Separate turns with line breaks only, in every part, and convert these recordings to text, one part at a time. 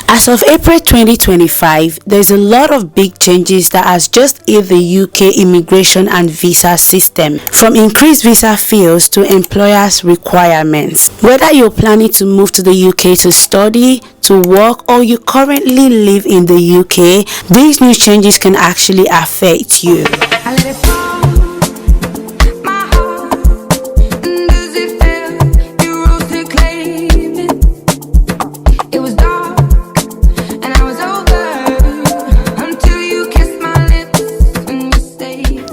As of April 2025, there's a lot of big changes that has just hit the UK immigration and visa system, from increased visa fees to employers' requirements. Whether you're planning to move to the UK to study, to work, or you currently live in the UK, these new changes can actually affect you.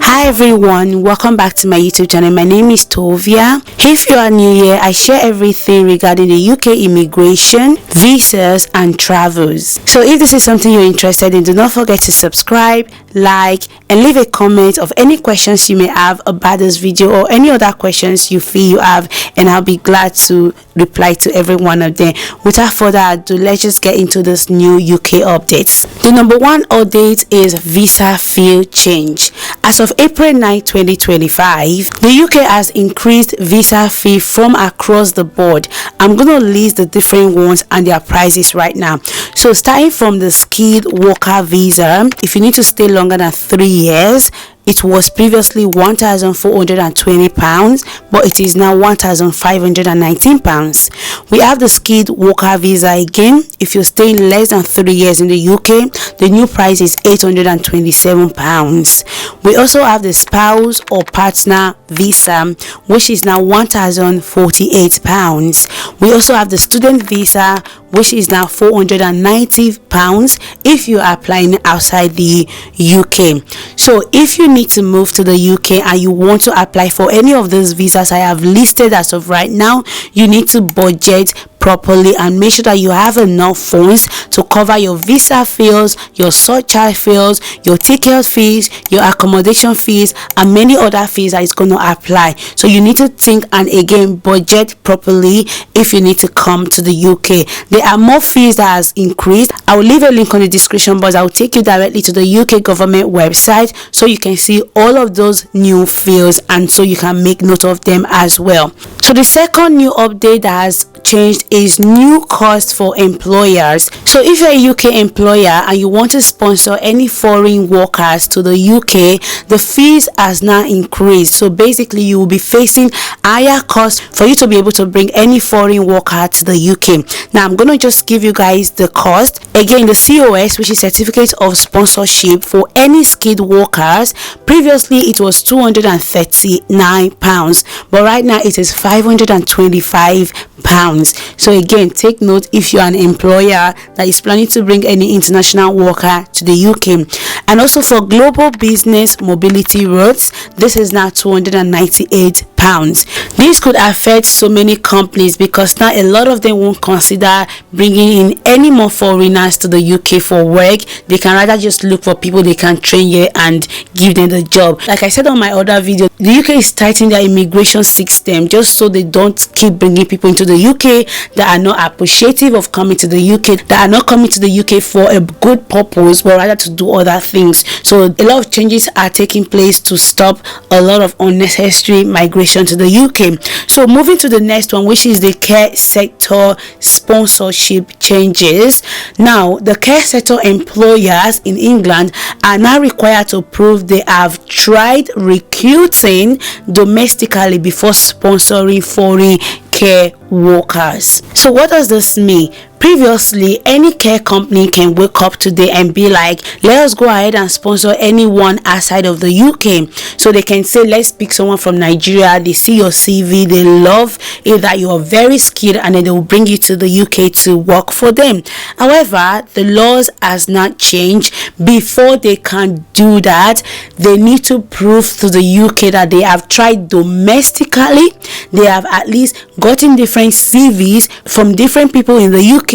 Hi everyone, welcome back to my YouTube channel. My name is Tovia. If you are new here, I share everything regarding the UK immigration, visas and travels. So if this is something you're interested in, do not forget to subscribe, like and leave a comment of any questions you may have about this video or any other questions you feel you have, and I'll be glad to reply to every one of them. Without further ado, let's just get into this new UK updates. The number one update is visa fee change. As of April 9, 2025, the UK has increased visa fee from across the board. I'm going to list the different ones and their prices right now. So starting from the skilled worker visa, if you need to stay longer than 3 years, it was previously £1,420, but it is now £1,519. We have the skilled worker visa again. If you're staying less than 3 years in the UK, the new price is £827. We also have the spouse or partner visa, which is now £1,048. We also have the student visa, which is now £490 if you are applying outside the UK. So if you need to move to the UK and you want to apply for any of those visas I have listed as of right now, you need to budget properly and make sure that you have enough funds to cover your visa fees, your surcharge fees, your ticket fees, your accommodation fees and many other fees that is going to apply. So you need to think and again budget properly if you need to come to the UK. There are more fees that has increased. I will leave a link on the description box. I will take you directly to the UK government website so you can see all of those new fees and so you can make note of them as well. So the second new update that has changed is new cost for employers. So if you're a UK employer and you want to sponsor any foreign workers to the UK, the fees has now increased. So basically you will be facing higher costs for you to be able to bring any foreign worker to the UK. Now I'm going to just give you guys the cost. Again, the COS, which is Certificate of Sponsorship for any skilled workers, previously it was £239, but right now it is £525. So again, take note if you're an employer that is planning to bring any international worker to the UK. And also for global business mobility routes, this is now £298. This could affect so many companies because now a lot of them won't consider bringing in any more foreigners to the UK for work. They can rather just look for people they can train here and give them the job. Like I said on my other video, the UK is tightening their immigration system just so they don't keep bringing people into the UK that are not appreciative of coming to the UK, that are not coming to the UK for a good purpose but rather to do other things. So a lot of changes are taking place to stop a lot of unnecessary migration to the UK. So moving to the next one, which is the care sector sponsorship changes. Now the care sector employers in England are now required to prove they have tried recruiting domestically before sponsoring foreign care workers. So what does this mean? Previously, any care company can wake up today and be like, let us go ahead and sponsor anyone outside of the UK. So they can say, let's pick someone from Nigeria. They see your CV, they love it that you are very skilled, and then they will bring you to the UK to work for them. However, the laws has not changed. Before they can do that, they need to prove to the UK that they have tried domestically. They have at least gotten different CVs from different people in the UK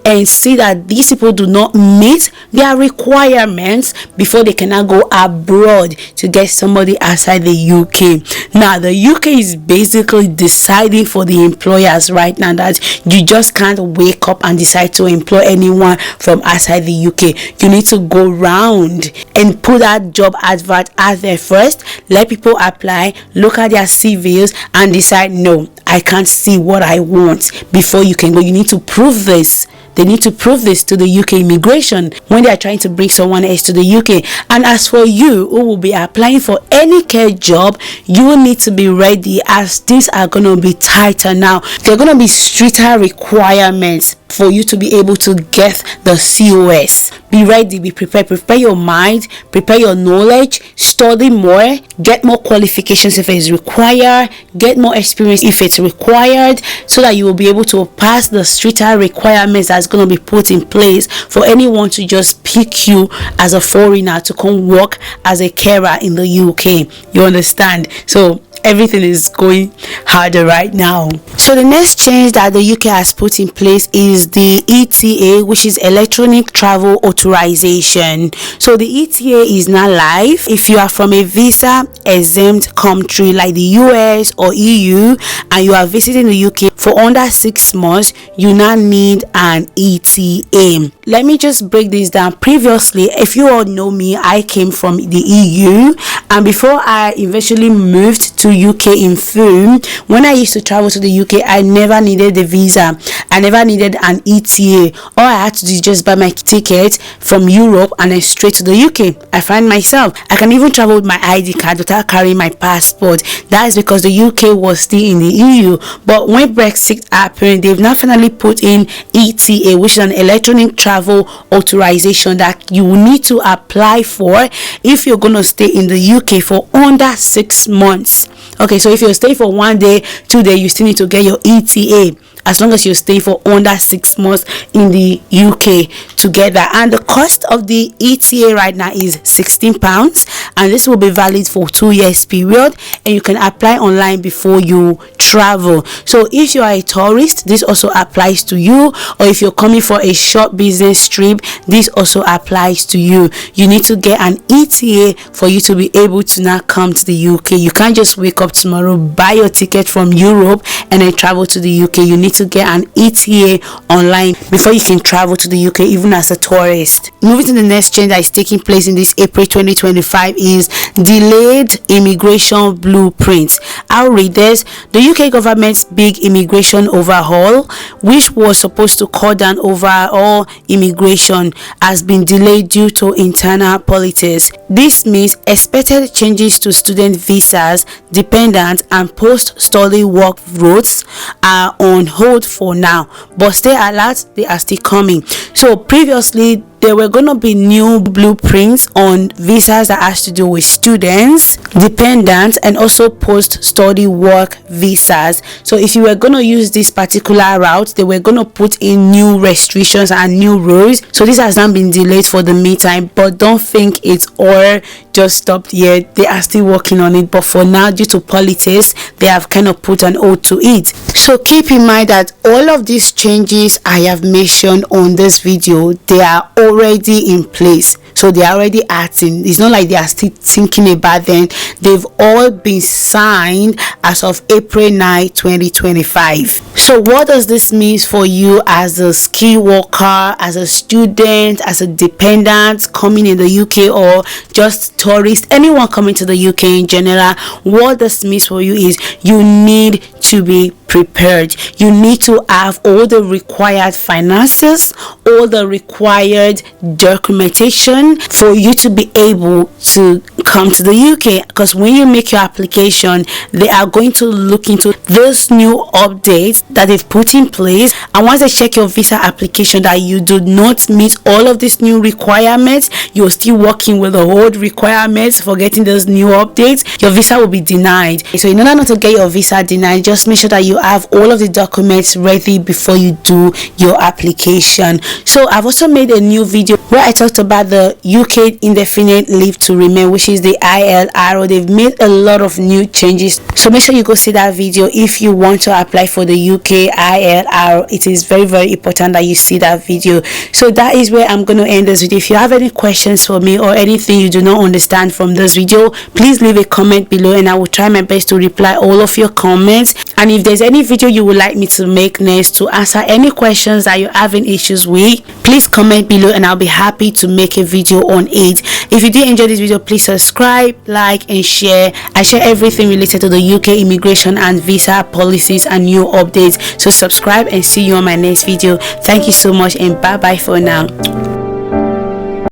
and see that these people do not meet their requirements before they can now go abroad to get somebody outside the UK. Now the UK is basically deciding for the employers right now that you just can't wake up and decide to employ anyone from outside the UK. You need to go round and put that job advert out there first, let people apply, look at their CVs and decide, no, I can't see what I want before you can go. You need to prove this they need to prove this to the UK immigration when they are trying to bring someone else to the UK. And as for you who will be applying for any care job, you need to be ready, as these are going to be tighter now. They're going to be stricter requirements for you to be able to get the COS. Be ready, be prepared, prepare your mind, prepare your knowledge, study more, get more qualifications if it's required, get more experience if it's required, so that you will be able to pass the stricter requirements that's going to be put in place for anyone to just pick you as a foreigner to come work as a carer in the UK. You understand? So everything is going harder right now. So the next change that the UK has put in place is the ETA, which is electronic travel authorization. So the ETA is now live. If you are from a visa exempt country like the US or EU and you are visiting the UK for under 6 months, you now need an ETA. Let me just break this down. Previously, if you all know me, I came from the EU, and before I eventually moved to UK in full, when I used to travel to the UK, I never needed the visa. I never needed an ETA. All I had to do is just buy my ticket from Europe and then straight to the UK. I find myself, I can even travel with my ID card without carrying my passport. That is because the UK was still in the EU. But when Brexit happened, they've now finally put in ETA, which is an electronic travel authorization that you will need to apply for if you're going to stay in the UK for under 6 months. Okay, so if you're staying for 1 day, 2 days, you still need to get your ETA, as long as you stay for under 6 months in the UK together. And the cost of the ETA right now is £16, and this will be valid for 2 years period, and you can apply online before you travel. So if you are a tourist, this also applies to you, or if you're coming for a short business trip, this also applies to you. You need to get an ETA for you to be able to now come to the UK. You can't just wake up tomorrow, buy your ticket from Europe and then travel to the UK. You need to get an ETA online before you can travel to the UK, even as a tourist. Moving to the next change that is taking place in this April 2025 is delayed immigration blueprint. I'll read this. The UK government's big immigration overhaul, which was supposed to cut down overall immigration, has been delayed due to internal politics. This means expected changes to student visas, dependent and post-study work routes are on hold for now, but stay alert, they are still coming. So previously there were going to be new blueprints on visas that has to do with students, dependents, and also post-study work visas. So if you were going to use this particular route, they were going to put in new restrictions and new rules. So this has not been delayed for the meantime, but don't think it's all just stopped yet. They are still working on it, but for now, due to politics, they have kind of put an hold to it. So keep in mind that all of these changes I have mentioned on this video, they are already in place. So they are already acting. It's not like they are still thinking about them. They've all been signed as of April 9, 2025. So what does this mean for you as a skilled worker, as a student, as a dependent coming in the UK, or just tourist, anyone coming to the UK in general? What this means for you is you need to be prepared. You need to have all the required finances, all the required documentation for you to be able to come to the UK, because when you make your application, they are going to look into those new updates that they've put in place, and once they check your visa application that you do not meet all of these new requirements, you're still working with the old requirements for getting those new updates, your visa will be denied. So in order not to get your visa denied, just make sure that you have all of the documents ready before you do your application. So I've also made a new video where I talked about the UK Indefinite Leave to Remain, which is the ILR. They've made a lot of new changes, so make sure you go see that video if you want to apply for the UK ILR. It is very, very important that you see that video. So that is where I'm going to end this video. If you have any questions for me or anything you do not understand from this video, please leave a comment below and I will try my best to reply all of your comments. And if there's any video you would like me to make next to answer any questions that you're having issues with, please comment below and I'll be happy to make a video on it. If you did enjoy this video, please subscribe, like and share. I share everything related to the UK immigration and visa policies and new updates. So subscribe and see you on my next video. Thank you so much and bye bye for now.